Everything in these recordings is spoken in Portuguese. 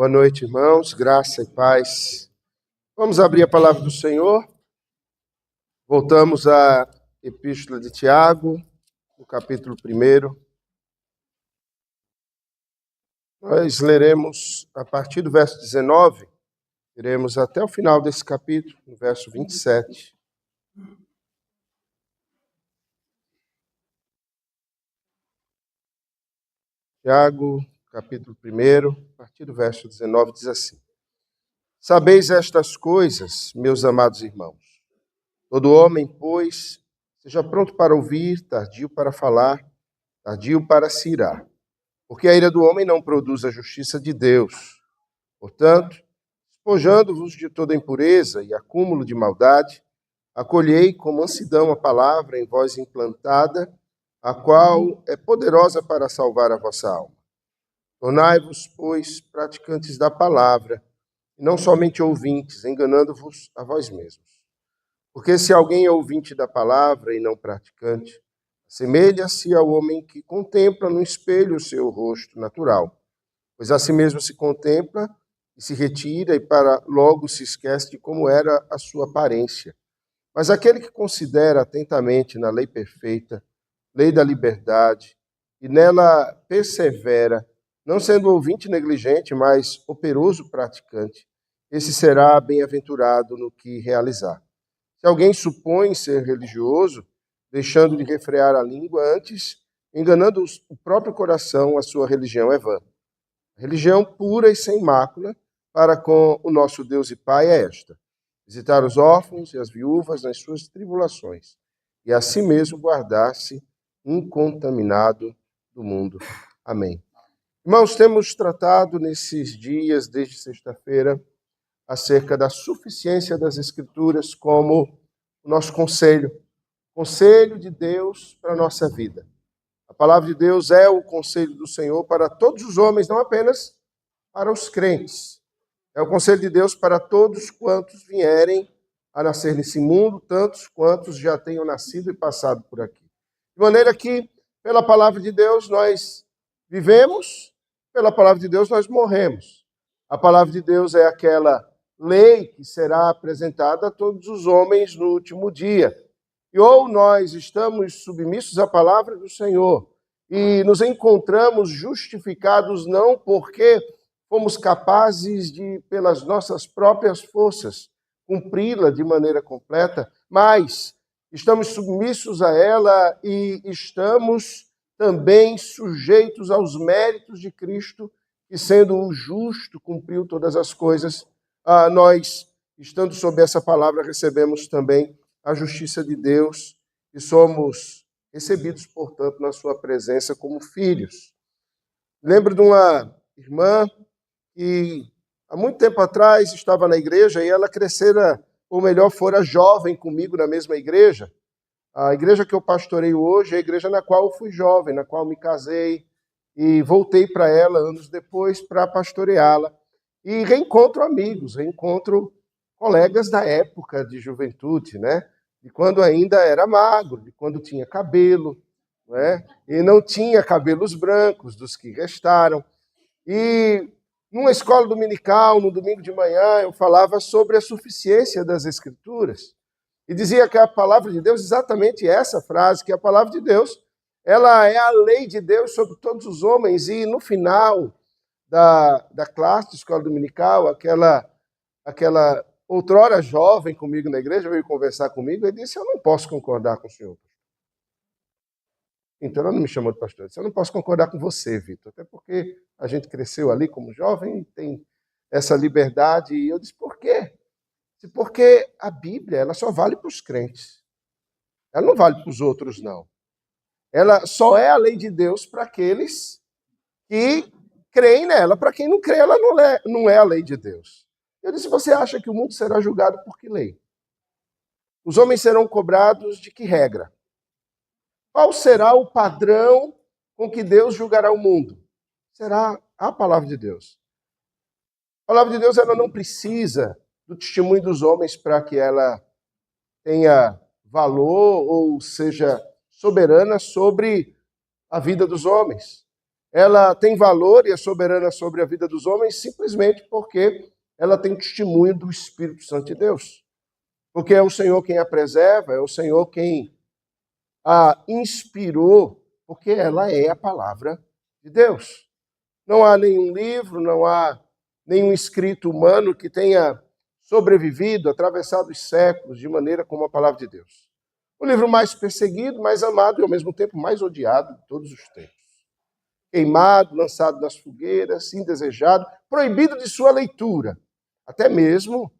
Boa noite, irmãos, graça e paz. Vamos abrir a palavra do Senhor. Voltamos à Epístola de Tiago, no capítulo 1. Nós leremos a partir do verso 19, iremos até o final desse capítulo, no verso 27. Tiago, capítulo 1, a partir do verso 19, diz assim: Sabeis estas coisas, meus amados irmãos. Todo homem, pois, seja pronto para ouvir, tardio para falar, tardio para se irar. Porque a ira do homem não produz a justiça de Deus. Portanto, despojando-vos de toda impureza e acúmulo de maldade, acolhei com mansidão a palavra em vós implantada, a qual é poderosa para salvar a vossa alma. Tornai-vos, pois, praticantes da palavra, e não somente ouvintes, enganando-vos a vós mesmos. Porque se alguém é ouvinte da palavra e não praticante, assemelha-se ao homem que contempla no espelho o seu rosto natural, pois a si mesmo se contempla e se retira e para logo se esquece de como era a sua aparência. Mas aquele que considera atentamente na lei perfeita, lei da liberdade, e nela persevera, não sendo ouvinte negligente, mas operoso praticante, esse será bem-aventurado no que realizar. Se alguém supõe ser religioso, deixando de refrear a língua, antes, enganando o próprio coração, a sua religião é vã. A religião pura e sem mácula para com o nosso Deus e Pai é esta: visitar os órfãos e as viúvas nas suas tribulações, e a si mesmo guardar-se incontaminado do mundo. Amém. Irmãos, temos tratado nesses dias, desde sexta-feira, acerca da suficiência das Escrituras como o nosso conselho de Deus para a nossa vida. A palavra de Deus é o conselho do Senhor para todos os homens, não apenas para os crentes. É o conselho de Deus para todos quantos vierem a nascer nesse mundo, tantos quantos já tenham nascido e passado por aqui. De maneira que, pela palavra de Deus, nós vivemos, pela palavra de Deus, nós morremos. A palavra de Deus é aquela lei que será apresentada a todos os homens no último dia. E ou nós estamos submissos à palavra do Senhor e nos encontramos justificados não porque fomos capazes de, pelas nossas próprias forças, cumpri-la de maneira completa, mas estamos submissos a ela e estamos também sujeitos aos méritos de Cristo, que sendo o justo, cumpriu todas as coisas. Nós, estando sob essa palavra, recebemos também a justiça de Deus e somos recebidos, portanto, na sua presença como filhos. Lembro de uma irmã que há muito tempo atrás estava na igreja e ela crescera, ou melhor, fora jovem comigo na mesma igreja. A igreja que eu pastoreio hoje é a igreja na qual eu fui jovem, na qual me casei e voltei para ela anos depois para pastoreá-la. E reencontro amigos, reencontro colegas da época de juventude, né? De quando ainda era magro, de quando tinha cabelo, né? E não tinha cabelos brancos dos que restaram. E numa escola dominical, no domingo de manhã, eu falava sobre a suficiência das Escrituras. E dizia que a palavra de Deus, exatamente essa frase, que a palavra de Deus, ela é a lei de Deus sobre todos os homens. E no final da classe de escola dominical, aquela outrora jovem comigo na igreja veio conversar comigo e disse: eu não posso concordar com o senhor. Então ela não me chamou de pastor. Eu disse: eu não posso concordar com você, Vitor, até porque a gente cresceu ali como jovem e tem essa liberdade. E eu disse: por quê? Porque a Bíblia ela só vale para os crentes. Ela não vale para os outros, não. Ela só é a lei de Deus para aqueles que creem nela. Para quem não crê, ela não é a lei de Deus. Eu disse: você acha que o mundo será julgado por que lei? Os homens serão cobrados de que regra? Qual será o padrão com que Deus julgará o mundo? Será a palavra de Deus. A palavra de Deus ela não precisa do testemunho dos homens para que ela tenha valor ou seja soberana sobre a vida dos homens. ela tem valor e é soberana sobre a vida dos homens simplesmente porque ela tem testemunho do Espírito Santo de Deus. Porque é o Senhor quem a preserva, é o Senhor quem a inspirou, porque ela é a palavra de Deus. Não há nenhum livro, não há nenhum escrito humano que tenha sobrevivido, atravessado os séculos, de maneira como a palavra de Deus. O livro mais perseguido, mais amado e, ao mesmo tempo, mais odiado de todos os tempos. Queimado, lançado nas fogueiras, indesejado, proibido de sua leitura. Até mesmo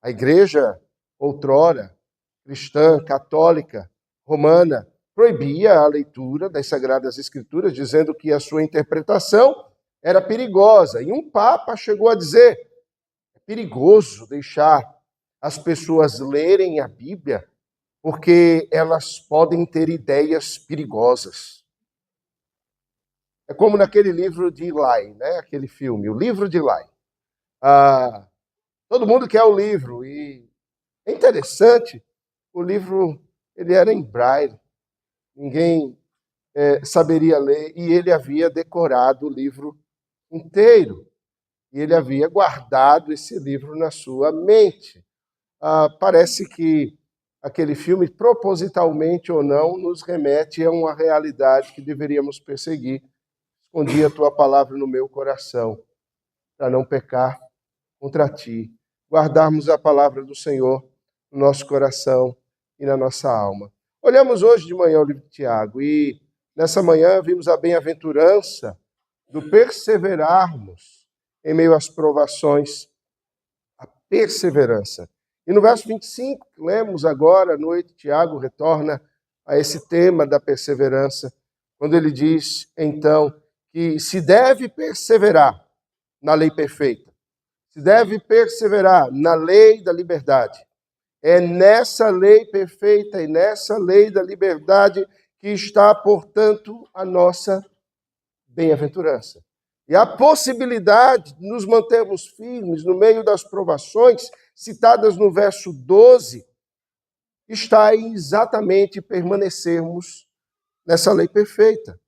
a igreja, outrora, cristã, católica, romana, proibia a leitura das Sagradas Escrituras, dizendo que a sua interpretação era perigosa. E um papa chegou a dizer: é perigoso deixar as pessoas lerem a Bíblia, porque elas podem ter ideias perigosas. É como naquele livro de Eli, né? Aquele filme, O Livro de Eli. Todo mundo quer o livro, e é interessante, o livro ele era em braille, ninguém saberia ler, e ele havia decorado o livro inteiro, e ele havia guardado esse livro na sua mente. Parece que aquele filme, propositalmente ou não, nos remete a uma realidade que deveríamos perseguir. Escondi a tua palavra no meu coração, para não pecar contra ti. Guardarmos a palavra do Senhor no nosso coração e na nossa alma. Olhamos hoje de manhã o livro de Tiago e nessa manhã vimos a bem-aventurança do perseverarmos em meio às provações, a perseverança. E no verso 25, que lemos agora à noite, Tiago retorna a esse tema da perseverança, quando ele diz, então, que se deve perseverar na lei perfeita, se deve perseverar na lei da liberdade. É nessa lei perfeita e nessa lei da liberdade que está, portanto, a nossa bem-aventurança. E a possibilidade de nos mantermos firmes no meio das provações, citadas no verso 12, está em exatamente permanecermos nessa lei perfeita,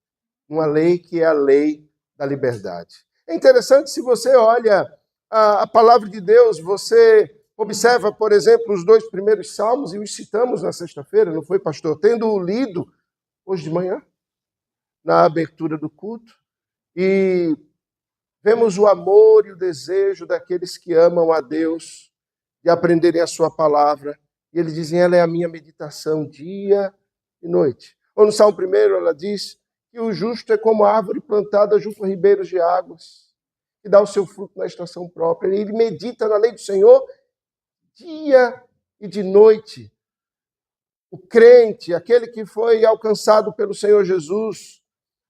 uma lei que é a lei da liberdade. É interessante, se você olha a palavra de Deus, você observa, por exemplo, os 2 primeiros salmos, e os citamos na sexta-feira, não foi, pastor? Tendo lido hoje de manhã, na abertura do culto, e vemos o amor e o desejo daqueles que amam a Deus, de aprenderem a sua palavra, e eles dizem, ela é a minha meditação dia e noite. Ou no Salmo 1, ela diz que o justo é como a árvore plantada junto a ribeiros de águas, que dá o seu fruto na estação própria. Ele medita na lei do Senhor dia e de noite. O crente, aquele que foi alcançado pelo Senhor Jesus,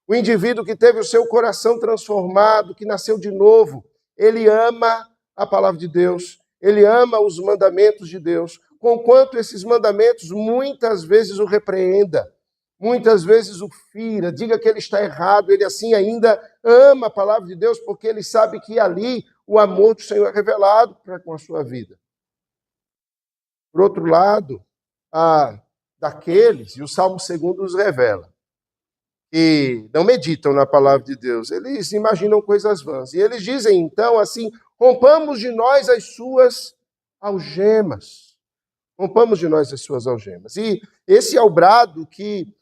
o indivíduo que teve o seu coração transformado, que nasceu de novo, ele ama a palavra de Deus, ele ama os mandamentos de Deus, conquanto esses mandamentos muitas vezes o repreenda, muitas vezes o fira, diga que ele está errado, ele assim ainda ama a palavra de Deus, porque ele sabe que ali o amor do Senhor é revelado para com a sua vida. Por outro lado, daqueles, e o Salmo 2 nos revela, que não meditam na palavra de Deus, eles imaginam coisas vãs. E eles dizem, então, assim, rompamos de nós as suas algemas. Rompamos de nós as suas algemas. E esse é o brado que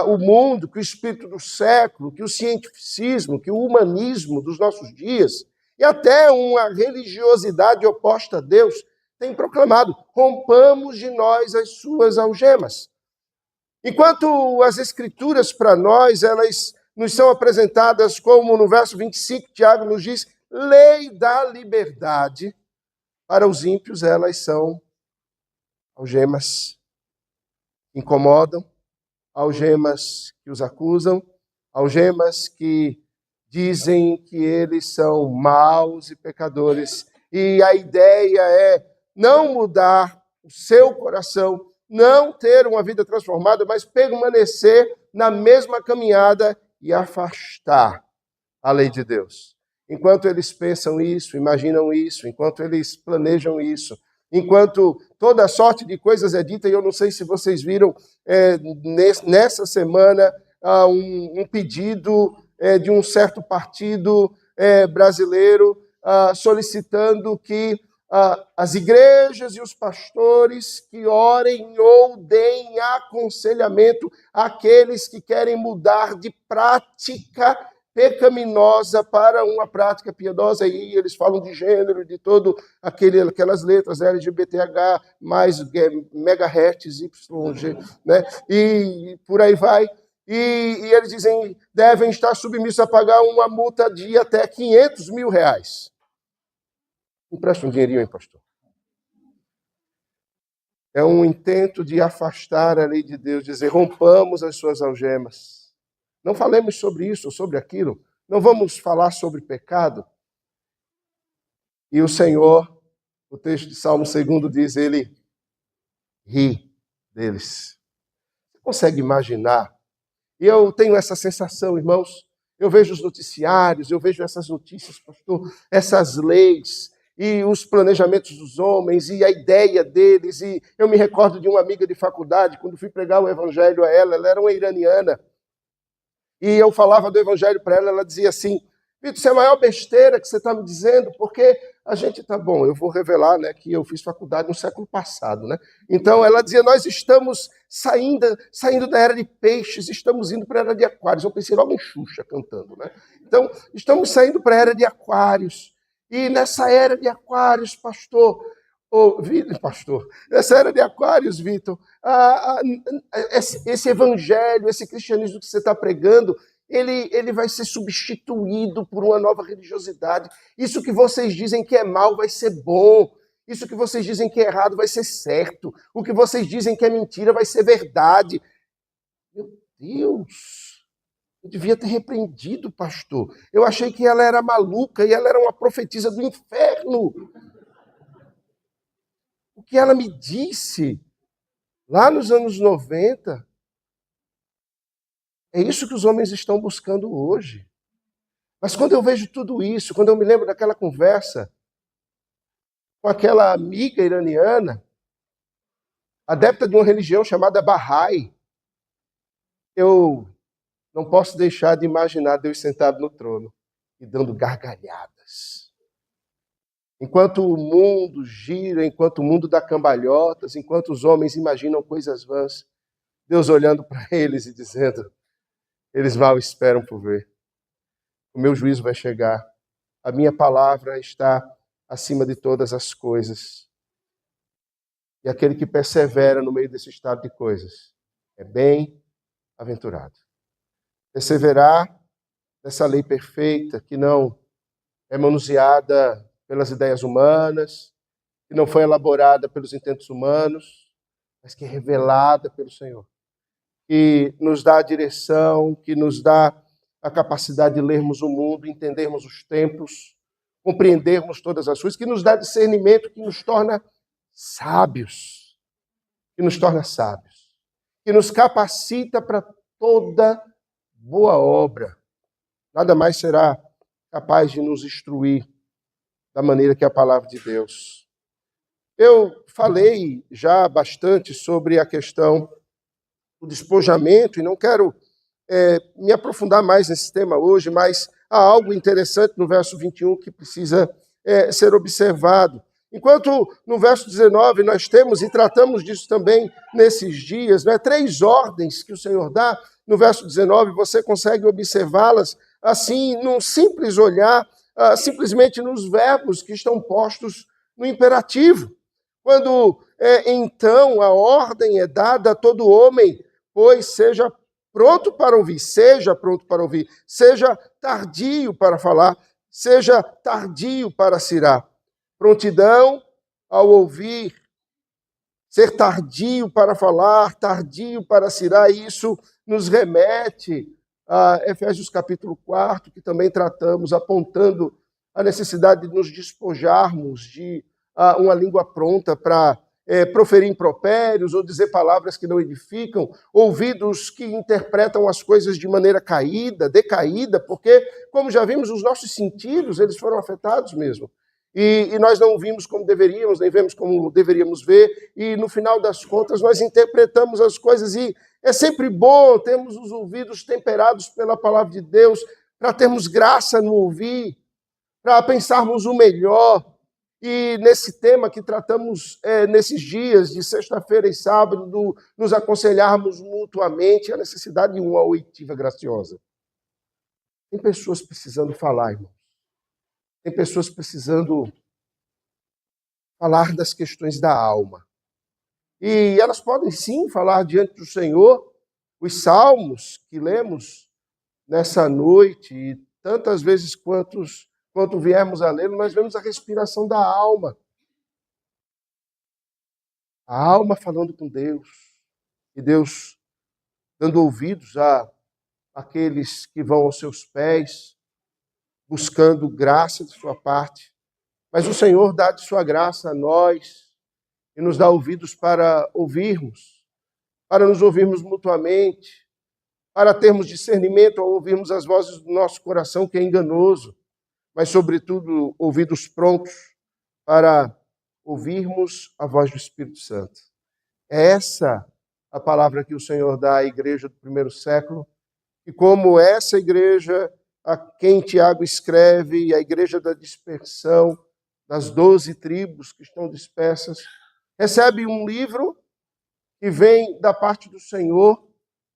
o mundo, que o espírito do século, que o cientificismo, que o humanismo dos nossos dias, e até uma religiosidade oposta a Deus, tem proclamado, rompamos de nós as suas algemas. Enquanto as Escrituras, para nós, elas nos são apresentadas como, no verso 25, Tiago nos diz, lei da liberdade, para os ímpios elas são algemas que incomodam, algemas que os acusam, algemas que dizem que eles são maus e pecadores. E a ideia é não mudar o seu coração, não ter uma vida transformada, mas permanecer na mesma caminhada e afastar a lei de Deus. Enquanto eles pensam isso, imaginam isso, enquanto eles planejam isso, enquanto toda sorte de coisas é dita, e eu não sei se vocês viram nessa semana um pedido de um certo partido brasileiro solicitando que as igrejas e os pastores que orem ou deem aconselhamento àqueles que querem mudar de prática pecaminosa para uma prática piedosa. E eles falam de gênero, de todo aquelas letras LGBTH, mais megahertz, YG, né? E por aí vai. E eles dizem devem estar submissos a pagar uma multa de até R$500 mil. Empresta um dinheirinho, hein, pastor? É um intento de afastar a lei de Deus, dizer, rompamos as suas algemas. Não falemos sobre isso ou sobre aquilo. Não vamos falar sobre pecado. E o Senhor, o texto de Salmo 2 diz, ele ri deles. Você consegue imaginar? E eu tenho essa sensação, irmãos. Eu vejo os noticiários, eu vejo essas notícias, pastor, essas leis e os planejamentos dos homens e a ideia deles. E eu me recordo de uma amiga de faculdade, quando fui pregar o evangelho a ela era uma iraniana. E eu falava do evangelho para ela, ela dizia assim, Vitor, isso é a maior besteira que você está me dizendo, porque a gente tá bom, eu vou revelar, né, que eu fiz faculdade no século passado, né? Então ela dizia, nós estamos saindo da era de peixes, estamos indo para a era de aquários. Eu pensei logo em Xuxa cantando, né? Então, estamos saindo para a era de aquários. E nessa era de aquários, nessa era de aquários, Vitor, esse evangelho, esse cristianismo que você está pregando, ele vai ser substituído por uma nova religiosidade. Isso que vocês dizem que é mal vai ser bom. Isso que vocês dizem que é errado vai ser certo. O que vocês dizem que é mentira vai ser verdade. Meu Deus! Eu devia ter repreendido, pastor. Eu achei que ela era maluca e ela era uma profetisa do inferno. O que ela me disse lá nos anos 90... é isso que os homens estão buscando hoje. Mas quando eu vejo tudo isso, quando eu me lembro daquela conversa com aquela amiga iraniana, adepta de uma religião chamada Bahá'í, eu não posso deixar de imaginar Deus sentado no trono e dando gargalhadas. Enquanto o mundo gira, enquanto o mundo dá cambalhotas, enquanto os homens imaginam coisas vãs, Deus olhando para eles e dizendo, eles mal esperam por ver. O meu juízo vai chegar. A minha palavra está acima de todas as coisas. E aquele que persevera no meio desse estado de coisas é bem-aventurado. Perseverar nessa lei perfeita que não é manuseada pelas ideias humanas, que não foi elaborada pelos intentos humanos, mas que é revelada pelo Senhor. Que nos dá a direção, que nos dá a capacidade de lermos o mundo, entendermos os tempos, compreendermos todas as coisas, que nos dá discernimento, que nos torna sábios, que nos capacita para toda boa obra. Nada mais será capaz de nos instruir da maneira que é a palavra de Deus. Eu falei já bastante sobre a questão do despojamento, e não quero me aprofundar mais nesse tema hoje, mas há algo interessante no verso 21 que precisa ser observado. Enquanto no verso 19 nós temos, e tratamos disso também nesses dias, 3 ordens que o Senhor dá, no verso 19 você consegue observá-las assim, num simples olhar, simplesmente nos verbos que estão postos no imperativo. Quando então a ordem é dada a todo homem, pois seja pronto para ouvir, seja tardio para falar, seja tardio para cirar. Prontidão ao ouvir, ser tardio para falar, tardio para cirar, isso nos remete a Efésios capítulo 4, que também tratamos, apontando a necessidade de nos despojarmos de uma língua pronta para proferir impropérios ou dizer palavras que não edificam, ouvidos que interpretam as coisas de maneira decaída, porque, como já vimos, os nossos sentidos, eles foram afetados mesmo. E nós não vimos como deveríamos, nem vemos como deveríamos ver, e no final das contas nós interpretamos as coisas, e é sempre bom termos os ouvidos temperados pela palavra de Deus, para termos graça no ouvir, para pensarmos o melhor. E nesse tema que tratamos nesses dias de sexta-feira e sábado, nos aconselharmos mutuamente a necessidade de uma oitiva graciosa. Tem pessoas precisando falar, irmão. Tem pessoas precisando falar das questões da alma. E elas podem sim falar diante do Senhor. Os salmos que lemos nessa noite, e tantas vezes quanto viermos a ler, nós vemos a respiração da alma. A alma falando com Deus. E Deus dando ouvidos àqueles que vão aos seus pés, buscando graça de sua parte. Mas o Senhor dá de sua graça a nós e nos dá ouvidos para ouvirmos, para nos ouvirmos mutuamente, para termos discernimento ao ouvirmos as vozes do nosso coração, que é enganoso, mas, sobretudo, ouvidos prontos para ouvirmos a voz do Espírito Santo. É essa a palavra que o Senhor dá à igreja do primeiro século, e como essa igreja a quem Tiago escreve, a igreja da dispersão, das 12 tribos que estão dispersas, recebe um livro que vem da parte do Senhor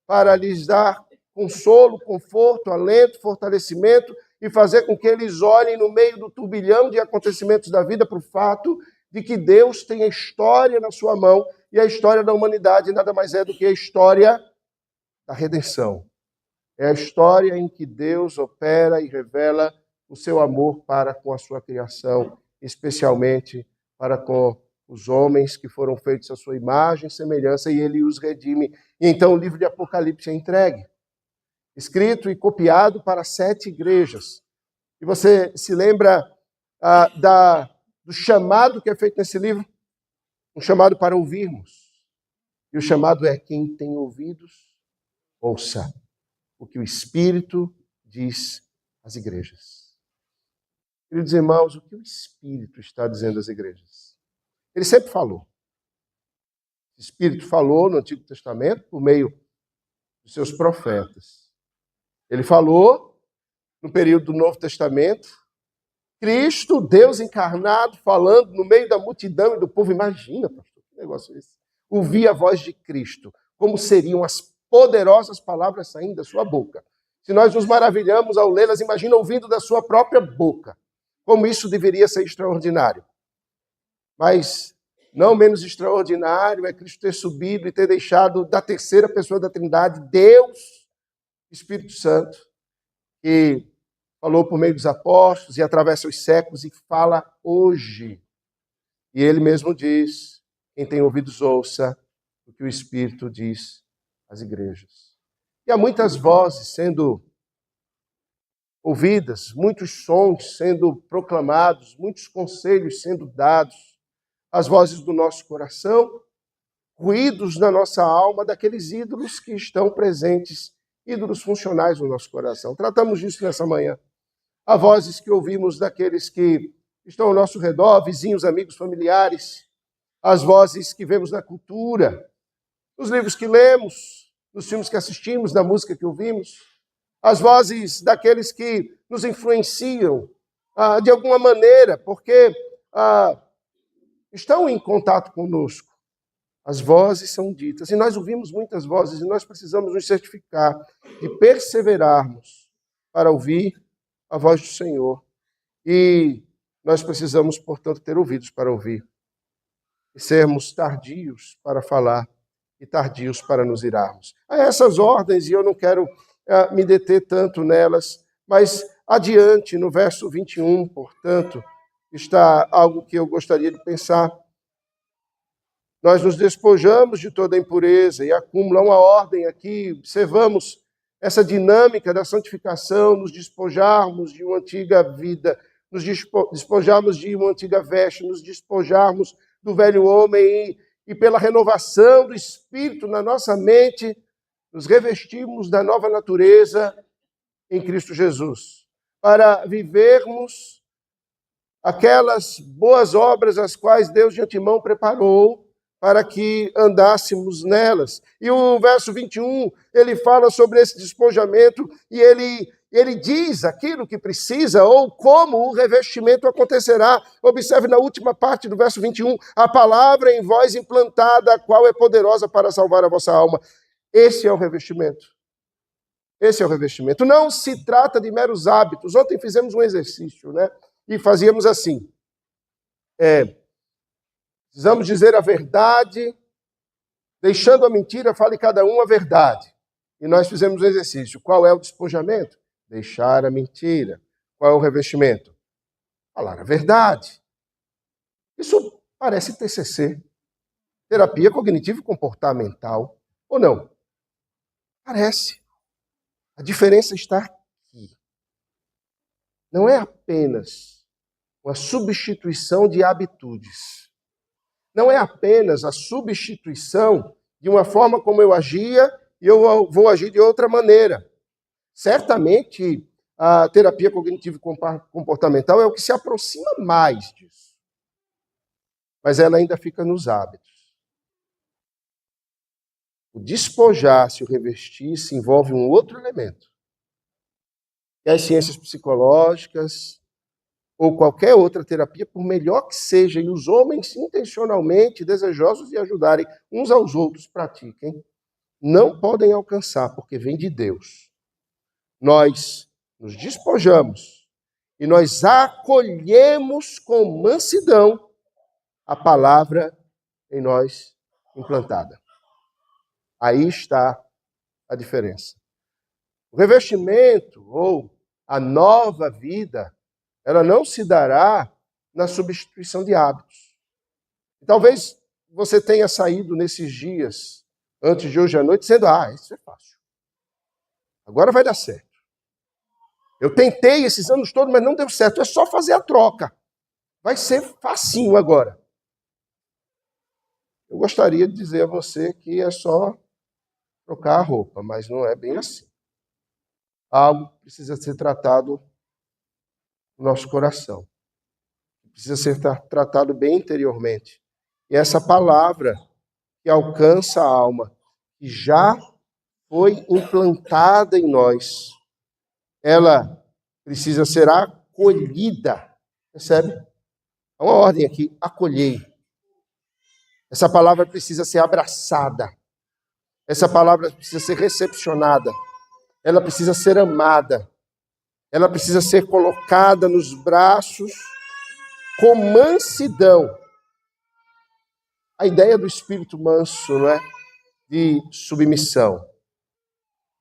para lhes dar consolo, conforto, alento, fortalecimento e fazer com que eles olhem no meio do turbilhão de acontecimentos da vida para o fato de que Deus tem a história na sua mão e a história da humanidade nada mais é do que a história da redenção. É a história em que Deus opera e revela o seu amor para com a sua criação, especialmente para com os homens que foram feitos à sua imagem e semelhança, e ele os redime. E então o livro de Apocalipse é entregue, escrito e copiado para 7 igrejas. E você se lembra do chamado que é feito nesse livro? Um chamado para ouvirmos. E o chamado é: quem tem ouvidos, ouça o que o Espírito diz às igrejas. Queridos irmãos, o que o Espírito está dizendo às igrejas? Ele sempre falou. O Espírito falou no Antigo Testamento por meio dos seus profetas. Ele falou no período do Novo Testamento. Cristo, Deus encarnado, falando no meio da multidão e do povo. Imagina, pastor, que negócio é esse? Ouvir a voz de Cristo, como seriam as poderosas palavras saindo da sua boca. Se nós nos maravilhamos ao lê-las, imagina ouvindo da sua própria boca. Como isso deveria ser extraordinário. Mas não menos extraordinário é Cristo ter subido e ter deixado da terceira pessoa da Trindade, Deus, Espírito Santo, que falou por meio dos apóstolos e atravessa os séculos e fala hoje. E ele mesmo diz: quem tem ouvidos ouça o que o Espírito diz às igrejas. E há muitas vozes sendo ouvidas, muitos sons sendo proclamados, muitos conselhos sendo dados, as vozes do nosso coração, ruídos na nossa alma daqueles ídolos que estão presentes, ídolos funcionais no nosso coração. Tratamos disso nessa manhã. Há vozes que ouvimos daqueles que estão ao nosso redor, vizinhos, amigos, familiares, as vozes que vemos na cultura, nos livros que lemos, nos filmes que assistimos, na música que ouvimos, as vozes daqueles que nos influenciam de alguma maneira, porque estão em contato conosco. As vozes são ditas, e nós ouvimos muitas vozes, e nós precisamos nos certificar de perseverarmos para ouvir a voz do Senhor. E nós precisamos, portanto, ter ouvidos para ouvir, e sermos tardios para falar, e tardios para nos irarmos. Há essas ordens, e eu não quero me deter tanto nelas, mas adiante, no verso 21, portanto, está algo que eu gostaria de pensar. Nós nos despojamos de toda a impureza e acumula uma ordem aqui. Observamos essa dinâmica da santificação, nos despojarmos de uma antiga vida, nos despojarmos de uma antiga veste, nos despojarmos do velho homem e pela renovação do Espírito na nossa mente, nos revestirmos da nova natureza em Cristo Jesus, para vivermos aquelas boas obras as quais Deus de antemão preparou para que andássemos nelas. E o verso 21, ele fala sobre esse despojamento e ele ele diz aquilo que precisa ou como o revestimento acontecerá. Observe na última parte do verso 21, a palavra em vós implantada, a qual é poderosa para salvar a vossa alma. Esse é o revestimento. Esse é o revestimento. Não se trata de meros hábitos. Ontem fizemos um exercício, né? E fazíamos assim. Precisamos dizer a verdade, deixando a mentira, fale cada um a verdade. E nós fizemos um exercício. Qual é o despojamento? Deixar a mentira. Qual é o revestimento? Falar a verdade. Isso parece TCC. Terapia cognitivo-comportamental. Ou não? Parece. A diferença está aqui. Não é apenas uma substituição de habitudes. Não é apenas a substituição de uma forma como eu agia e eu vou agir de outra maneira. Certamente, a terapia cognitivo-comportamental é o que se aproxima mais disso. Mas ela ainda fica nos hábitos. O despojar-se, o revestir-se, envolve um outro elemento. E as ciências psicológicas, ou qualquer outra terapia, por melhor que seja, e os homens intencionalmente desejosos de ajudarem uns aos outros pratiquem, não podem alcançar, porque vem de Deus. Nós nos despojamos e nós acolhemos com mansidão a palavra em nós implantada. Aí está a diferença. O revestimento ou a nova vida, ela não se dará na substituição de hábitos. E talvez você tenha saído nesses dias, antes de hoje à noite, dizendo, isso é fácil. Agora vai dar certo. Eu tentei esses anos todos, mas não deu certo. É só fazer a troca. Vai ser facinho agora. Eu gostaria de dizer a você que é só trocar a roupa, mas não é bem assim. Algo precisa ser tratado no nosso coração. Precisa ser tratado bem interiormente. E essa palavra que alcança a alma, que já foi implantada em nós, ela precisa ser acolhida. Percebe? Há uma ordem aqui, acolhei. Essa palavra precisa ser abraçada. Essa palavra precisa ser recepcionada. Ela precisa ser amada. Ela precisa ser colocada nos braços com mansidão. A ideia do espírito manso, não é? De submissão,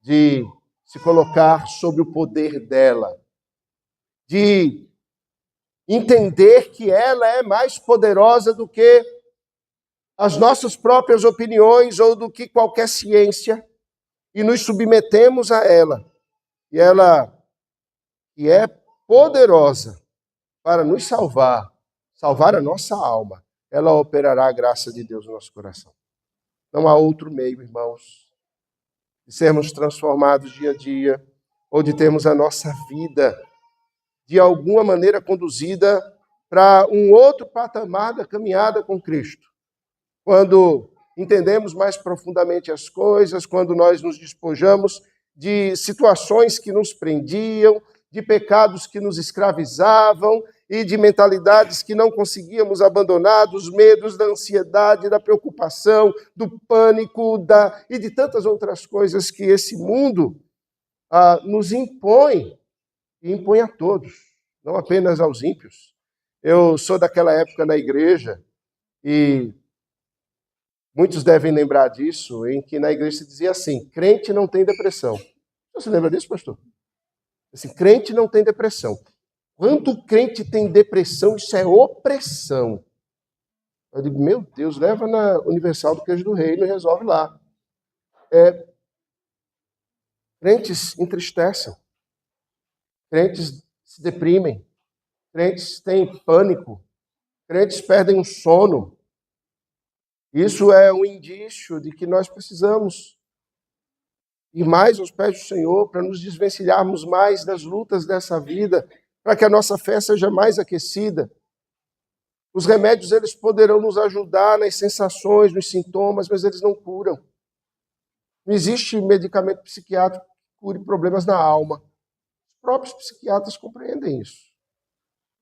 de se colocar sob o poder dela, de entender que ela é mais poderosa do que as nossas próprias opiniões ou do que qualquer ciência, e nos submetemos a ela. E ela, que é poderosa para nos salvar a nossa alma, ela operará a graça de Deus no nosso coração. Não há outro meio, irmãos, de sermos transformados dia a dia, ou de termos a nossa vida, de alguma maneira, conduzida para um outro patamar da caminhada com Cristo. Quando entendemos mais profundamente as coisas, quando nós nos despojamos de situações que nos prendiam, de pecados que nos escravizavam e de mentalidades que não conseguíamos abandonar, dos medos, da ansiedade, da preocupação, do pânico e de tantas outras coisas que esse mundo nos impõe, e impõe a todos, não apenas aos ímpios. Eu sou daquela época na igreja e muitos devem lembrar disso, em que na igreja se dizia assim, crente não tem depressão. Você lembra disso, pastor? Assim, crente não tem depressão. Quando o crente tem depressão, isso é opressão. Eu digo, meu Deus, leva na Universal do Queijo do Reino e resolve lá. Crentes entristecem. Crentes se deprimem. Crentes têm pânico. Crentes perdem o sono. Isso é um indício de que nós precisamos ir mais aos pés do Senhor para nos desvencilharmos mais das lutas dessa vida, para que a nossa fé seja mais aquecida. Os remédios, eles poderão nos ajudar nas sensações, nos sintomas, mas eles não curam. Não existe medicamento psiquiátrico que cure problemas na alma. próprios psiquiatras compreendem isso.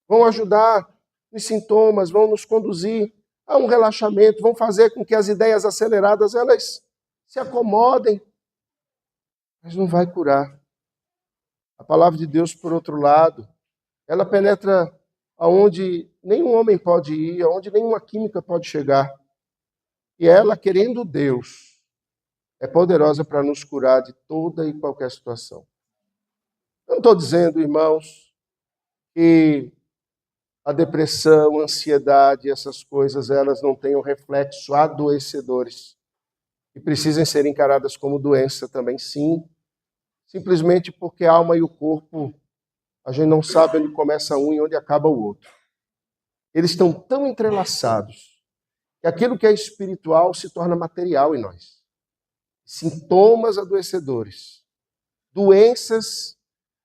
Vão ajudar nos sintomas, vão nos conduzir a um relaxamento, vão fazer com que as ideias aceleradas elas se acomodem, mas não vai curar. A palavra de Deus, por outro lado, ela penetra aonde nenhum homem pode ir, aonde nenhuma química pode chegar. E ela, querendo Deus, é poderosa para nos curar de toda e qualquer situação. Eu não estou dizendo, irmãos, que a depressão, a ansiedade, essas coisas, elas não tenham reflexos adoecedores e precisem ser encaradas como doença também, sim. Simplesmente porque a alma e o corpo, a gente não sabe onde começa um e onde acaba o outro. Eles estão tão entrelaçados que aquilo que é espiritual se torna material em nós. Sintomas adoecedores, doenças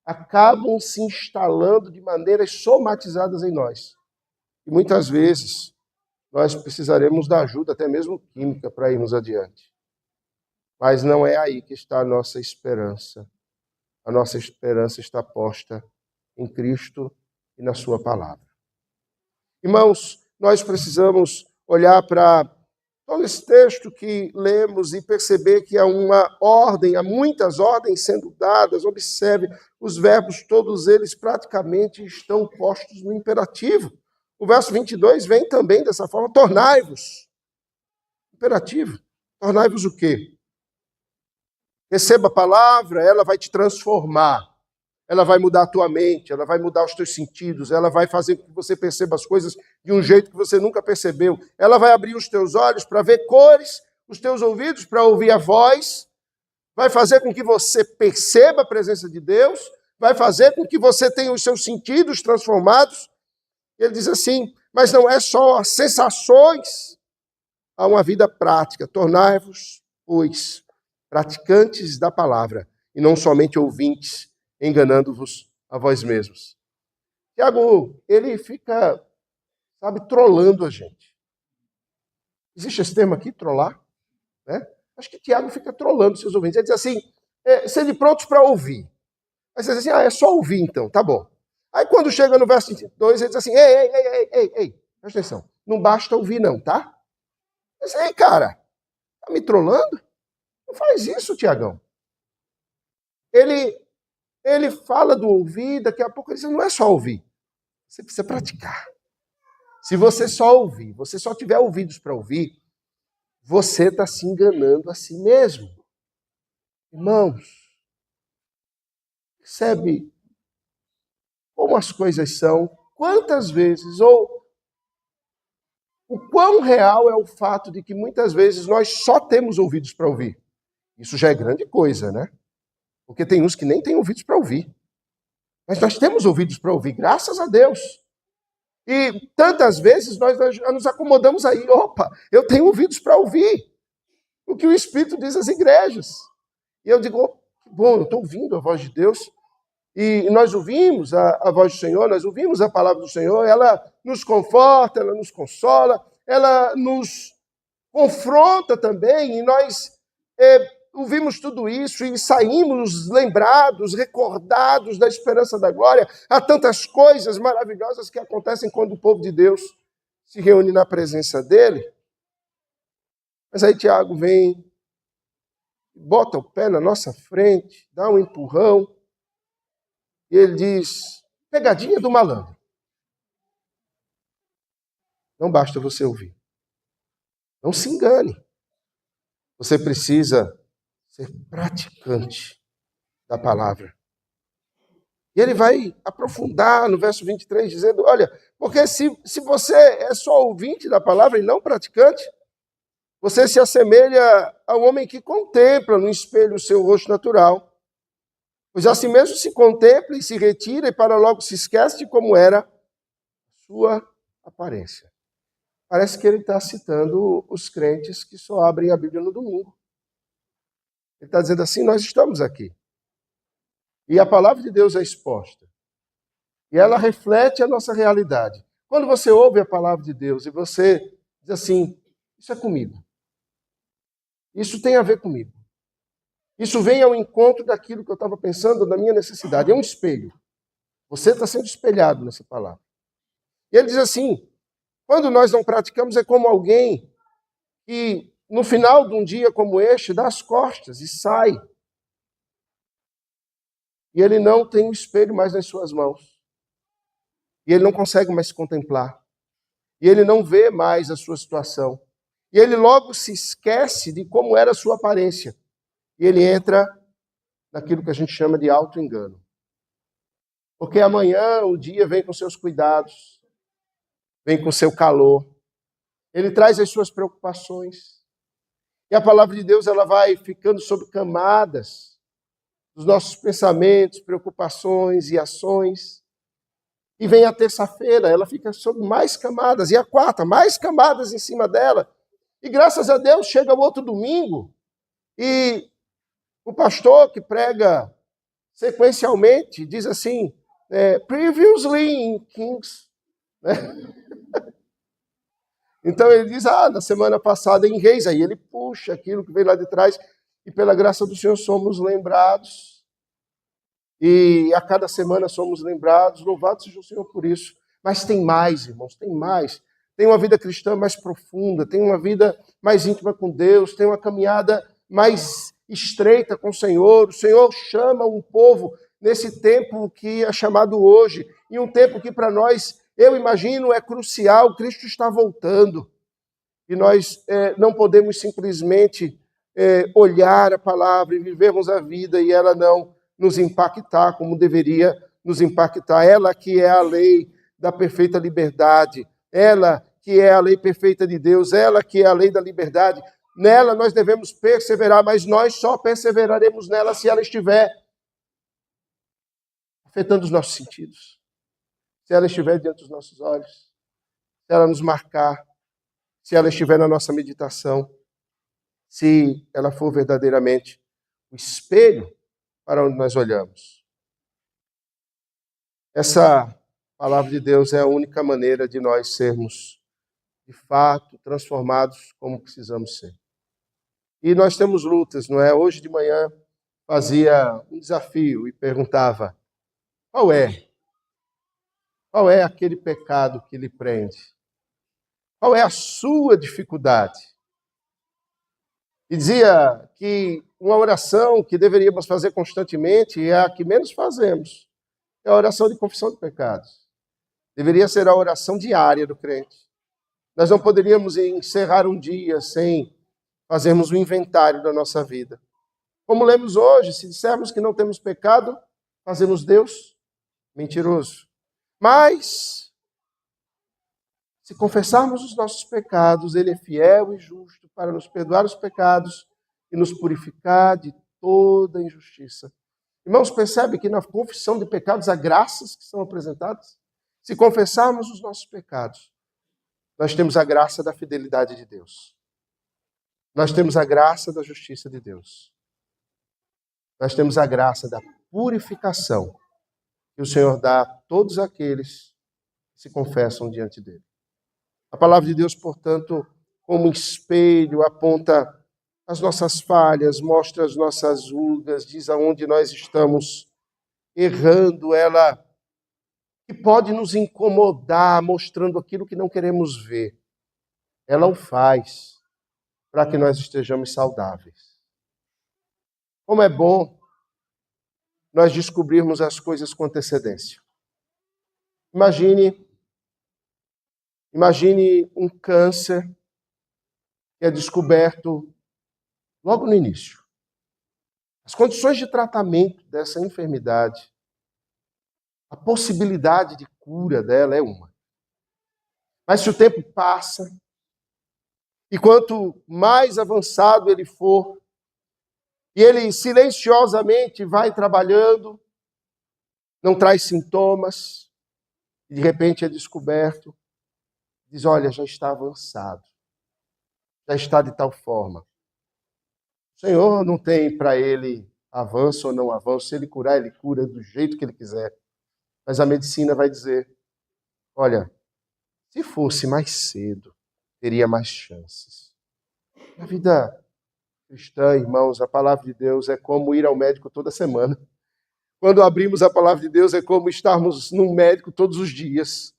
acabam se instalando de maneiras somatizadas em nós. E muitas vezes nós precisaremos da ajuda, até mesmo química, para irmos adiante. Mas não é aí que está a nossa esperança. A nossa esperança está posta em Cristo e na sua palavra. Irmãos, nós precisamos olhar para todo esse texto que lemos e perceber que há uma ordem, há muitas ordens sendo dadas. Observe, os verbos, todos eles praticamente estão postos no imperativo. O verso 22 vem também dessa forma, tornai-vos. Imperativo. Tornai-vos o quê? Receba a palavra, ela vai te transformar. Ela vai mudar a tua mente, ela vai mudar os teus sentidos, ela vai fazer com que você perceba as coisas de um jeito que você nunca percebeu. Ela vai abrir os teus olhos para ver cores, os teus ouvidos para ouvir a voz, vai fazer com que você perceba a presença de Deus, vai fazer com que você tenha os seus sentidos transformados. Ele diz assim, mas não é só as sensações, há uma vida prática. Tornai-vos, pois, praticantes da palavra, e não somente ouvintes, enganando-vos a vós mesmos. Tiago, ele fica, trolando a gente. Existe esse termo aqui, trollar? Né? Acho que Tiago fica trolando seus ouvintes. Ele diz assim, sede prontos para ouvir. Aí você diz assim, é só ouvir então, tá bom. Aí quando chega no verso 22, ele diz assim, ei, presta atenção, não basta ouvir não, tá? Eu diz, ei, cara, tá me trolando? Não faz isso, Tiagão. Ele fala do ouvir, daqui a pouco ele diz, não é só ouvir, você precisa praticar. Se você só ouvir, você só tiver ouvidos para ouvir, você está se enganando a si mesmo. Irmãos, percebe como as coisas são, quantas vezes, ou o quão real é o fato de que muitas vezes nós só temos ouvidos para ouvir. Isso já é grande coisa, né? Porque tem uns que nem têm ouvidos para ouvir. Mas nós temos ouvidos para ouvir, graças a Deus. E tantas vezes nós nos acomodamos aí. Opa, eu tenho ouvidos para ouvir o que o Espírito diz às igrejas. E eu digo, oh, bom, eu estou ouvindo a voz de Deus. E nós ouvimos a voz do Senhor, nós ouvimos a palavra do Senhor. Ela nos conforta, ela nos consola, ela nos confronta também. E nós ouvimos tudo isso e saímos lembrados, recordados da esperança da glória. Há tantas coisas maravilhosas que acontecem quando o povo de Deus se reúne na presença dele. Mas aí Tiago vem, bota o pé na nossa frente, dá um empurrão, e ele diz, pegadinha do malandro. Não basta você ouvir. Não se engane. Você precisa ser praticante da palavra. E ele vai aprofundar no verso 23, dizendo, olha, porque se você é só ouvinte da palavra e não praticante, você se assemelha ao homem que contempla no espelho o seu rosto natural. Pois assim mesmo se contempla e se retira e para logo se esquece de como era a sua aparência. Parece que ele está citando os crentes que só abrem a Bíblia no domingo. Ele está dizendo assim, nós estamos aqui. E a palavra de Deus é exposta. E ela reflete a nossa realidade. Quando você ouve a palavra de Deus e você diz assim, isso é comigo. Isso tem a ver comigo. Isso vem ao encontro daquilo que eu estava pensando, da minha necessidade. É um espelho. Você está sendo espelhado nessa palavra. E ele diz assim, quando nós não praticamos, é como alguém que, no final de um dia como este, dá as costas e sai. E ele não tem o espelho mais nas suas mãos. E ele não consegue mais se contemplar. E ele não vê mais a sua situação. E ele logo se esquece de como era a sua aparência. E ele entra naquilo que a gente chama de auto-engano. Porque amanhã o dia vem com seus cuidados, vem com seu calor. Ele traz as suas preocupações. E a palavra de Deus ela vai ficando sobre camadas dos nossos pensamentos, preocupações e ações. E vem a terça-feira, ela fica sobre mais camadas. E a quarta, mais camadas em cima dela. E graças a Deus chega o outro domingo e o pastor que prega sequencialmente diz assim, previously in Kings. Né? Então ele diz, na semana passada em Reis, aí ele puxa aquilo que veio lá de trás, e pela graça do Senhor somos lembrados, e a cada semana somos lembrados, louvado seja o Senhor por isso. Mas tem mais, irmãos, tem mais. Tem uma vida cristã mais profunda, tem uma vida mais íntima com Deus, tem uma caminhada mais estreita com o Senhor chama um povo nesse tempo que é chamado hoje, e um tempo que para nós, eu imagino, é crucial. Cristo está voltando, e nós não podemos simplesmente olhar a palavra e vivermos a vida e ela não nos impactar como deveria nos impactar. Ela que é a lei da perfeita liberdade, ela que é a lei perfeita de Deus, ela que é a lei da liberdade. Nela nós devemos perseverar, mas nós só perseveraremos nela se ela estiver afetando os nossos sentidos, se ela estiver diante dos nossos olhos, se ela nos marcar, se ela estiver na nossa meditação, se ela for verdadeiramente o espelho para onde nós olhamos. Essa palavra de Deus é a única maneira de nós sermos, de fato, transformados como precisamos ser. E nós temos lutas, não é? Hoje de manhã fazia um desafio e perguntava, qual é aquele pecado que lhe prende? Qual é a sua dificuldade? E dizia que uma oração que deveríamos fazer constantemente é a que menos fazemos. É a oração de confissão de pecados. Deveria ser a oração diária do crente. Nós não poderíamos encerrar um dia sem fazermos um inventário da nossa vida. Como lemos hoje, se dissermos que não temos pecado, fazemos Deus mentiroso. Mas, se confessarmos os nossos pecados, Ele é fiel e justo para nos perdoar os pecados e nos purificar de toda injustiça. Irmãos, percebe que na confissão de pecados há graças que são apresentadas? Se confessarmos os nossos pecados, nós temos a graça da fidelidade de Deus. Nós temos a graça da justiça de Deus. Nós temos a graça da purificação que o Senhor dá a todos aqueles que se confessam diante dele. A palavra de Deus, portanto, como espelho, aponta as nossas falhas, mostra as nossas rugas, diz aonde nós estamos errando. Ela que pode nos incomodar, mostrando aquilo que não queremos ver. Ela o faz para que nós estejamos saudáveis. Como é bom nós descobrirmos as coisas com antecedência. Imagine um câncer que é descoberto logo no início. As condições de tratamento dessa enfermidade, a possibilidade de cura dela é uma. Mas se o tempo passa, e quanto mais avançado ele for, e ele silenciosamente vai trabalhando, não traz sintomas, e de repente é descoberto, diz, olha, já está avançado, já está de tal forma. O Senhor não tem para ele avanço ou não avanço, se ele curar, ele cura do jeito que ele quiser. Mas a medicina vai dizer, olha, se fosse mais cedo, teria mais chances. A vida cristã, irmãos, a palavra de Deus é como ir ao médico toda semana. Quando abrimos a palavra de Deus, é como estarmos num médico todos os dias.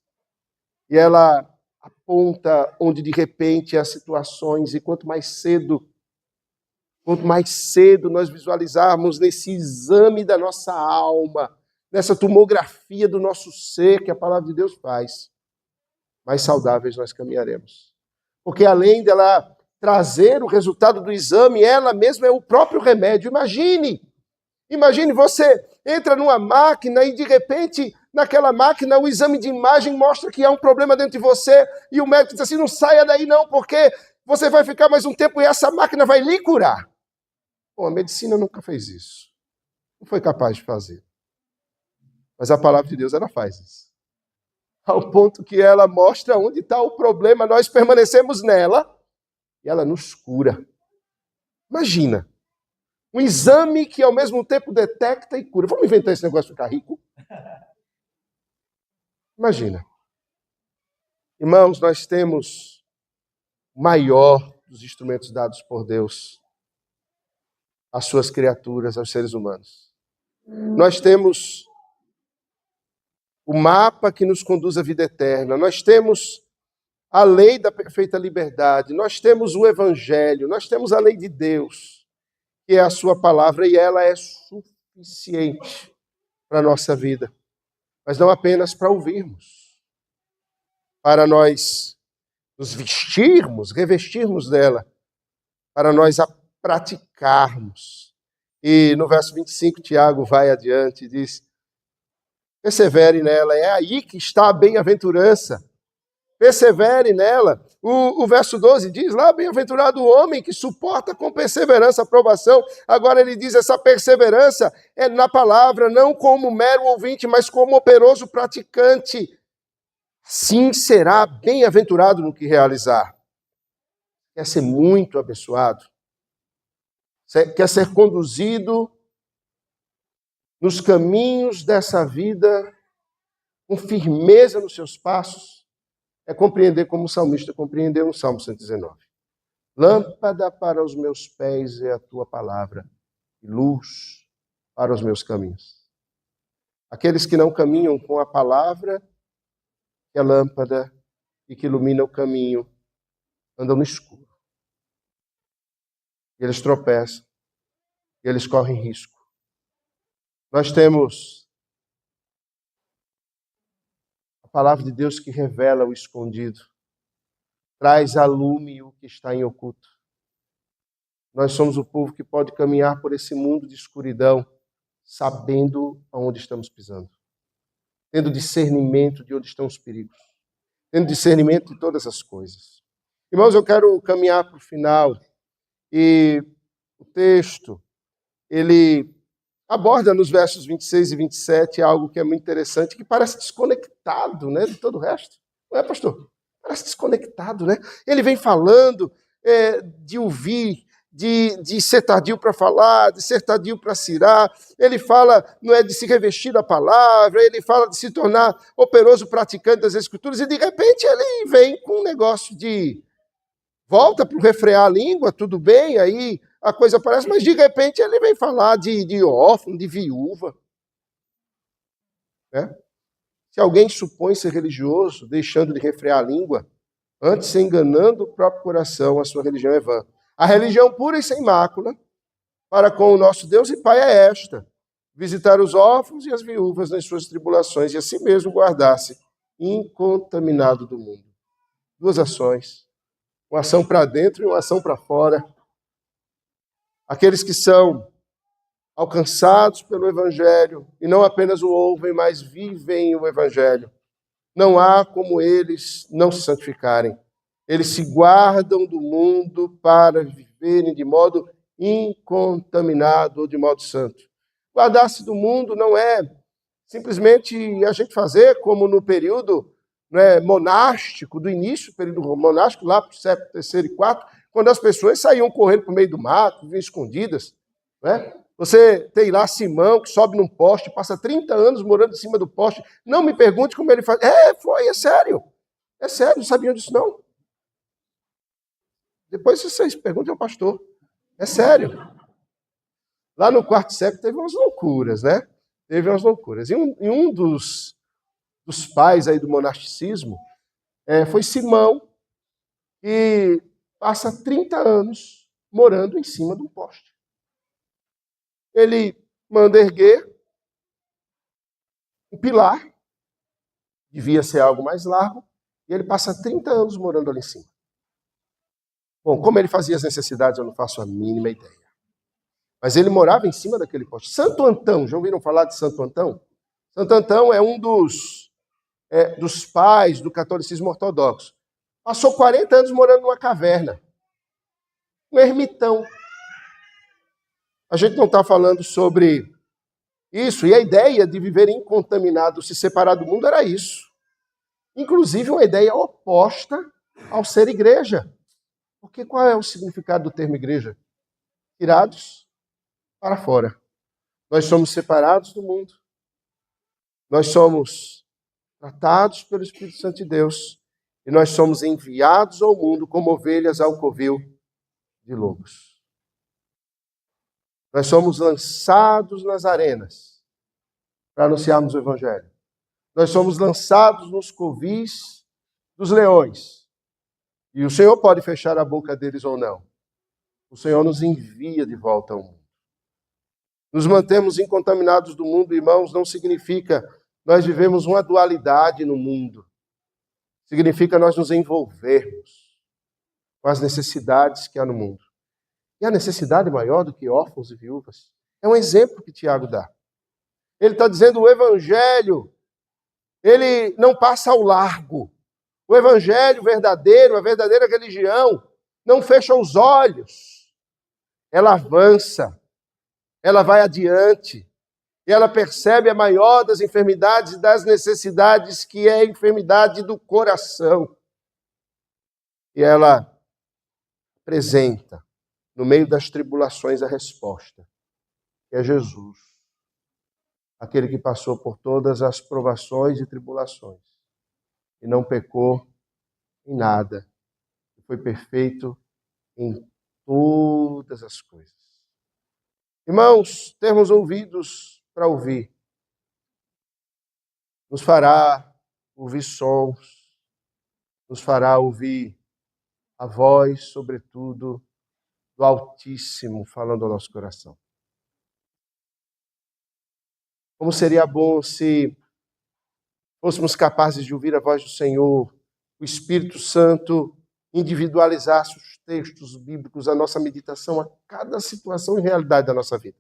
E ela aponta onde de repente há situações, e quanto mais cedo nós visualizarmos nesse exame da nossa alma, nessa tomografia do nosso ser que a palavra de Deus faz, mais saudáveis nós caminharemos. Porque além dela trazer o resultado do exame, ela mesma é o próprio remédio. Imagine você entra numa máquina e de repente, naquela máquina, o exame de imagem mostra que há um problema dentro de você e o médico diz assim, não saia daí não, porque você vai ficar mais um tempo e essa máquina vai lhe curar. Bom, a medicina nunca fez isso. Não foi capaz de fazer. Mas a palavra de Deus, ela faz isso. Ao ponto que ela mostra onde está o problema, nós permanecemos nela e ela nos cura. Imagina, um exame que ao mesmo tempo detecta e cura. Vamos inventar esse negócio de ficar rico? Imagina. Irmãos, nós temos o maior dos instrumentos dados por Deus às suas criaturas, aos seres humanos. Nós temos o mapa que nos conduz à vida eterna. Nós temos a lei da perfeita liberdade. Nós temos o Evangelho. Nós temos a lei de Deus, que é a sua palavra, e ela é suficiente para a nossa vida. Mas não apenas para ouvirmos, para nós nos vestirmos, revestirmos dela, para nós a praticarmos. E no verso 25, Tiago vai adiante e diz, persevere nela, é aí que está a bem-aventurança. Persevere nela. O verso 12 diz lá, bem-aventurado o homem que suporta com perseverança a provação. Agora ele diz, essa perseverança é na palavra, não como mero ouvinte, mas como operoso praticante. Sim, será bem-aventurado no que realizar. Quer ser muito abençoado? Quer ser conduzido nos caminhos dessa vida com firmeza nos seus passos? É compreender como o salmista compreendeu no Salmo 119. Lâmpada para os meus pés é a tua palavra, e luz para os meus caminhos. Aqueles que não caminham com a palavra, que é a lâmpada e que ilumina o caminho, andam no escuro. E eles tropeçam, e eles correm risco. Nós temos a palavra de Deus que revela o escondido, traz a lume o que está em oculto. Nós somos o povo que pode caminhar por esse mundo de escuridão, sabendo aonde estamos pisando, tendo discernimento de onde estão os perigos, tendo discernimento de todas as coisas. Irmãos, eu quero caminhar para o final, e o texto, ele aborda nos versos 26 e 27 algo que é muito interessante, que parece desconectado, né, de todo o resto. Não é, pastor? Parece desconectado, né? Ele vem falando de ouvir, de ser tardio para falar, de ser tardio para cirar. Ele fala, não é, de se revestir da palavra, ele fala de se tornar operoso praticante das Escrituras, e de repente ele vem com um negócio de volta para refrear a língua, tudo bem, aí a coisa parece, mas de repente ele vem falar de órfão, de viúva. Né? Se alguém supõe ser religioso, deixando de refrear a língua, antes se enganando o próprio coração, a sua religião é vã. A religião pura e sem mácula, para com o nosso Deus e Pai é esta, visitar os órfãos e as viúvas nas suas tribulações, e assim mesmo guardar-se incontaminado do mundo. Duas ações, uma ação para dentro e uma ação para fora. Aqueles que são alcançados pelo Evangelho, e não apenas o ouvem, mas vivem o Evangelho. Não há como eles não se santificarem. Eles se guardam do mundo para viverem de modo incontaminado ou de modo santo. Guardar-se do mundo não é simplesmente a gente fazer como no período monástico, do início do período monástico, lá para o século III e IV, quando as pessoas saíam correndo por meio do mato, vinham escondidas. Né? Você tem lá Simão, que sobe num poste, passa 30 anos morando em cima do poste. Não me pergunte como ele faz. É sério. É sério, não sabiam disso não. Depois vocês perguntem ao pastor. É sério. Lá no quarto século teve umas loucuras, né? Teve umas loucuras. E um dos pais aí do monasticismo foi Simão, que passa 30 anos morando em cima de um poste. Ele manda erguer um pilar, devia ser algo mais largo, e ele passa 30 anos morando ali em cima. Bom, como ele fazia as necessidades, eu não faço a mínima ideia. Mas ele morava em cima daquele poste. Santo Antão, já ouviram falar de Santo Antão? Santo Antão é um dos pais do catolicismo ortodoxo. Passou 40 anos morando numa caverna. Um ermitão. A gente não está falando sobre isso. E a ideia de viver incontaminado, se separar do mundo, era isso. Inclusive uma ideia oposta ao ser igreja. Porque qual é o significado do termo igreja? Tirados para fora. Nós somos separados do mundo. Nós somos tratados pelo Espírito Santo de Deus. E nós somos enviados ao mundo como ovelhas ao covil de lobos. Nós somos lançados nas arenas para anunciarmos o Evangelho. Nós somos lançados nos covis dos leões. E o Senhor pode fechar a boca deles ou não. O Senhor nos envia de volta ao mundo. Nos mantemos incontaminados do mundo, irmãos, não significa nós vivemos uma dualidade no mundo. Significa nós nos envolvermos com as necessidades que há no mundo. E a necessidade maior do que órfãos e viúvas. É um exemplo que Tiago dá. Ele está dizendo o Evangelho, ele não passa ao largo. O Evangelho verdadeiro, a verdadeira religião, não fecha os olhos. Ela avança, ela vai adiante, e ela percebe a maior das enfermidades e das necessidades, que é a enfermidade do coração. E ela apresenta, no meio das tribulações, a resposta, que é Jesus, aquele que passou por todas as provações e tribulações, e não pecou em nada, foi perfeito em todas as coisas. Irmãos, termos ouvidos para ouvir nos fará ouvir sons, nos fará ouvir a voz, sobretudo, do Altíssimo falando ao nosso coração. Como seria bom se fôssemos capazes de ouvir a voz do Senhor, o Espírito Santo individualizasse os textos bíblicos, a nossa meditação a cada situação e realidade da nossa vida.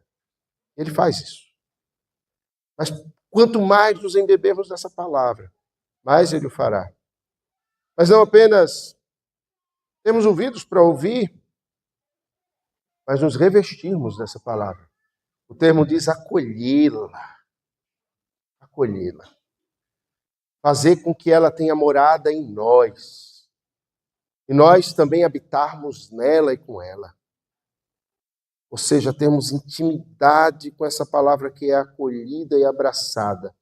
Ele faz isso. Mas quanto mais nos embebermos dessa palavra, mais Ele o fará. Mas não apenas temos ouvidos para ouvir, mas nos revestirmos dessa palavra. O termo diz acolhê-la. Acolhê-la. Fazer com que ela tenha morada em nós. E nós também habitarmos nela e com ela. Ou seja, termos intimidade com essa palavra que é acolhida e abraçada.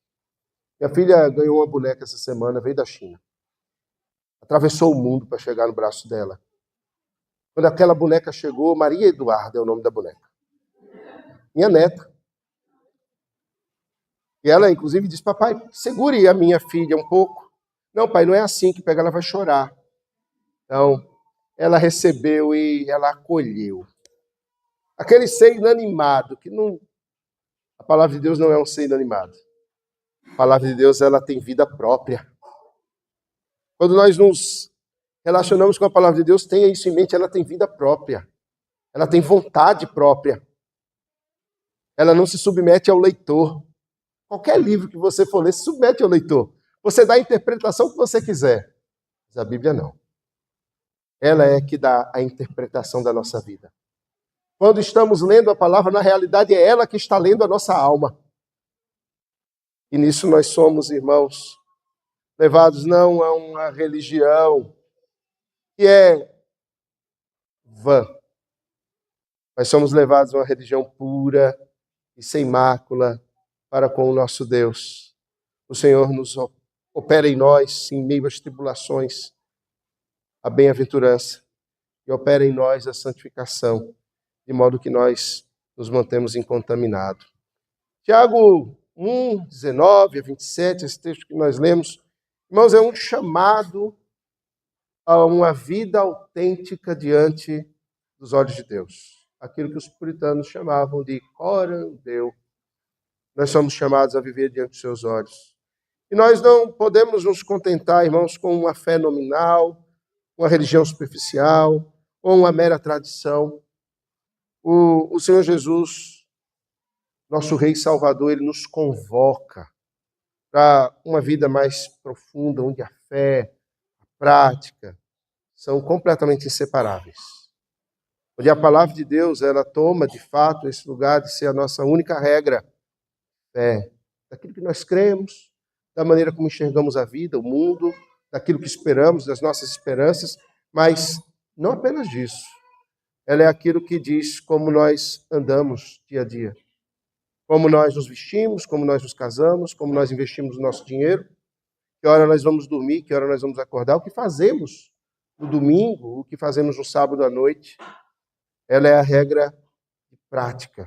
Minha filha ganhou uma boneca essa semana, veio da China. Atravessou o mundo para chegar no braço dela. Quando aquela boneca chegou, Maria Eduarda é o nome da boneca. Minha neta. E ela, inclusive, disse, papai, segure a minha filha um pouco. Não, pai, não é assim que pega, ela vai chorar. Então, ela recebeu e ela acolheu. Aquele ser inanimado, que não... A palavra de Deus não é um ser inanimado. A palavra de Deus, ela tem vida própria. Quando nós nos relacionamos com a palavra de Deus, tenha isso em mente, ela tem vida própria. Ela tem vontade própria. Ela não se submete ao leitor. Qualquer livro que você for ler, se submete ao leitor. Você dá a interpretação que você quiser. Mas a Bíblia não. Ela é que dá a interpretação da nossa vida. Quando estamos lendo a palavra, na realidade é ela que está lendo a nossa alma. E nisso nós somos, irmãos, levados não a uma religião que é vã. Nós somos levados a uma religião pura e sem mácula para com o nosso Deus. O Senhor nos opera em nós, em meio às tribulações, a bem-aventurança. E opera em nós a santificação. de modo que nós nos mantemos incontaminados. Tiago 1, 19 a 27, esse texto que nós lemos, irmãos, é um chamado a uma vida autêntica diante dos olhos de Deus. Aquilo que os puritanos chamavam de coram Deo. Nós somos chamados a viver diante dos seus olhos. E nós não podemos nos contentar, irmãos, com uma fé nominal, uma religião superficial ou uma mera tradição. O Senhor Jesus, nosso Rei Salvador, ele nos convoca para uma vida mais profunda, onde a fé, a prática, são completamente inseparáveis. Onde a palavra de Deus, ela toma, de fato, esse lugar de ser a nossa única regra. Daquilo que nós cremos, da maneira como enxergamos a vida, o mundo, daquilo que esperamos, das nossas esperanças, mas não apenas disso. Ela é aquilo que diz como nós andamos dia a dia. Como nós nos vestimos, como nós nos casamos, como nós investimos o nosso dinheiro, que hora nós vamos dormir, que hora nós vamos acordar, o que fazemos no domingo, o que fazemos no sábado à noite. Ela é a regra de prática.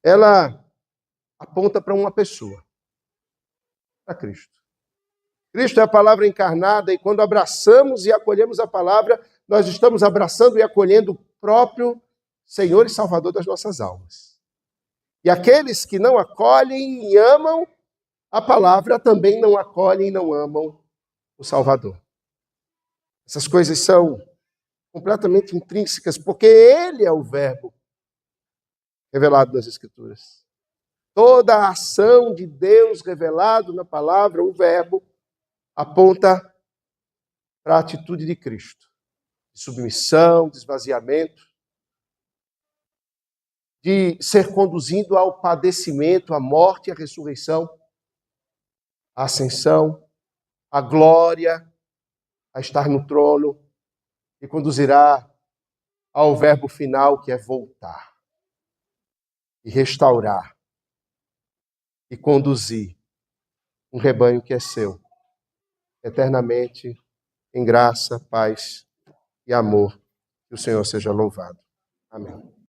Ela aponta para uma pessoa, para Cristo. Cristo é a palavra encarnada e quando abraçamos e acolhemos a palavra, nós estamos abraçando e acolhendo o próprio Senhor e Salvador das nossas almas. E aqueles que não acolhem e amam a palavra também não acolhem e não amam o Salvador. Essas coisas são completamente intrínsecas, porque Ele é o Verbo revelado nas Escrituras. Toda a ação de Deus revelado na palavra, o Verbo, aponta para a atitude de Cristo. De submissão, de esvaziamento, de ser conduzido ao padecimento, à morte e à ressurreição, à ascensão, à glória, a estar no trono, e conduzirá ao verbo final, que é voltar, e restaurar, e conduzir um rebanho que é seu, eternamente, em graça, paz e amor. Que o Senhor seja louvado. Amém.